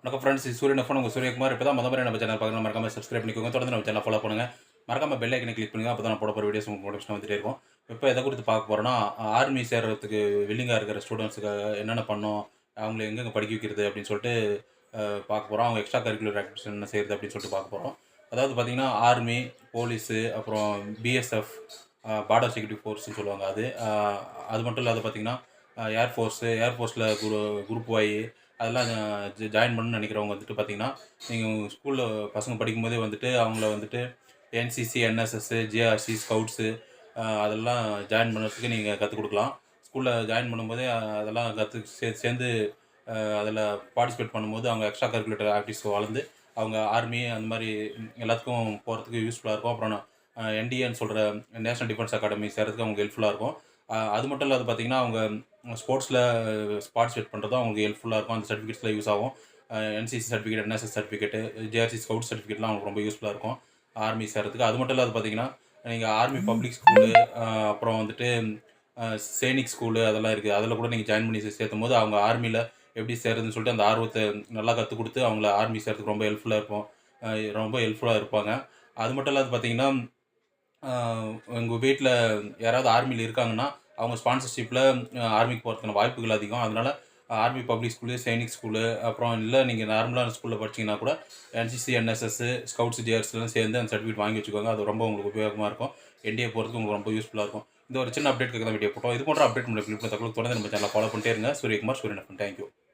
வணக்கம் ஃப்ரெண்ட்ஸ், இது சூரியன் எஃப்எம். உங்கள் சூரியகுமார். இப்போ தான் முறை நம்ம சேனல் பார்க்கணும், மறக்காம சப்ஸ்கிரைப் பண்ணிக்கோங்க. தொடர்ந்து நம்ம சேனல் ஃபாலோ பண்ணுங்கள். மறக்காம பெல் ஐக்கனை கிளிக் பண்ணுங்கள். அப்போ தான் நான் போட போகிற வீடியோஸ் உங்களுக்கு நோட்டிஃபிகேஷன் வந்துட்டே இருக்கும். இப்போ எதை குறித்து பார்க்க போகிறோன்னா, ஆர்மி சேர்றதுக்கு வில்லிங்காக இருக்கிற ஸ்டூடெண்ட்ஸுக்கு என்னென்ன பண்ணணும், அவங்கள எங்கெங்கே படிக்க வைக்கிறது அப்படின்னு சொல்லிட்டு பார்க்க போகிறோம். அவங்க எக்ஸ்ட்ரா கரிக்குலர் ஆக்டிவிட்டிஸ் என்ன செய்கிறது அப்படின்னு சொல்லிட்டு பார்க்க போகிறோம். அதாவது பார்த்திங்கன்னா, ஆர்மி, போலீஸு, அப்புறம் பிஎஸ்எஃப், பார்டர் செக்யூரிட்டி ஃபோர்ஸ்ன்னு சொல்லுவாங்க. அது மட்டும் இல்லாத பார்த்திங்கன்னா, ஏர்ஃபோர்ஸில் குரூப் ஒய் அதெல்லாம் ஜாயின் பண்ணணும்னு நினைக்கிறவங்க வந்துட்டு பார்த்திங்கன்னா, நீங்கள் ஸ்கூலில் பசங்க படிக்கும்போதே வந்துட்டு அவங்கள வந்துட்டு என்சிசி, என்எஸ்எஸ்ஸு, ஜேஆர்சி, ஸ்கவுட்ஸு அதெல்லாம் ஜாயின் பண்ணுறதுக்கு நீங்கள் கற்றுக் கொடுக்கலாம். ஸ்கூலில் ஜாயின் பண்ணும்போதே அதெல்லாம் சேர்ந்து அதில் பார்ட்டிசிபேட் பண்ணும்போது அவங்க எக்ஸ்ட்ரா கரிக்குலர் ஆக்டிவிட்டிஸ் வளர்ந்து அவங்க ஆர்மி அந்த மாதிரி எல்லாத்துக்கும் போகிறதுக்கு யூஸ்ஃபுல்லாக இருக்கும். அப்புறம் என்டிஏன்னு சொல்கிற நேஷனல் டிஃபென்ஸ் அகாடமி சேர்கிறதுக்கு அவங்களுக்கு ஹெல்ப்ஃபுல்லாக இருக்கும். அது மட்டும் இல்லாத பார்த்திங்கன்னா, அவங்க ஸ்போர்ட்ஸில் பார்ட்டிசிபேட் பண்ணுறதும் அவங்களுக்கு ஹெல்ப்ஃபுல்லாக இருக்கும். அந்த சர்டிஃபிகேட்ஸில் யூஸ் ஆகும். NCC certificate, NSS certificate, JRC scout சர்டிஃபிகேட்லாம் அவங்களுக்கு ரொம்ப யூஸ்ஃபுல்லாக இருக்கும் ஆர்மி சேர்கிறதுக்கு. அது மட்டும் இல்லாத பார்த்திங்கன்னா, நீங்கள் ஆர்மி பப்ளிக் ஸ்கூலு, அப்புறம் வந்துட்டு சைனிக் ஸ்கூலு அதெல்லாம் இருக்குது. அதில் கூட நீங்கள் ஜாயின் பண்ணி சேர்த்தும் போது அவங்க ஆர்மியில் எப்படி சேர்றதுன்னு சொல்லிட்டு அந்த ஆர்வத்தை நல்லா கற்றுக் கொடுத்து அவங்கள ஆர்மி சேர்றதுக்கு ரொம்ப ஹெல்ப்ஃபுல்லாக இருப்பாங்க. அது மட்டும் இல்லாத பார்த்திங்கன்னா, உங்கள் வீட்டில் யாராவது ஆர்மியில் இருக்காங்கன்னா அவங்க ஸ்பான்சர்ஷிப்பில் ஆர்மிக்கு போகிறதுக்கான வாய்ப்புகள் அதிகம். அதனால் army public school, Sainik school, அப்புறம் இல்லை நீங்கள் நார்மலான ஸ்கூலில் படிச்சிங்கன்னா கூட என்சிசி, என்எஸ்எஸ், ஸ்கவுட்ஸ், ஜேஆர்ஸ்லாம் சேர்ந்து அந்த சர்டிஃபிகேட் வாங்கி வச்சுக்கோங்க. அது ரொம்ப உங்களுக்கு உபயோகமாக இருக்கும். என்டிஏ போகிறதுக்கு உங்களுக்கு ரொம்ப யூஸ்ஃபுல்லாக இருக்கும். இந்த ஒரு சின்ன அப்டேட் தான் வீடியோ போட்டோம். இது போன்ற அப்டேட் உங்களுக்கு கிளிக் பண்ண தகவல் தொடர்ந்து நம்ம சேனலை ஃபாலோ பண்ணிட்டே இருங்க. சூரியகுமார், சூரியன் எஃப்எம். தேங்க்யூ.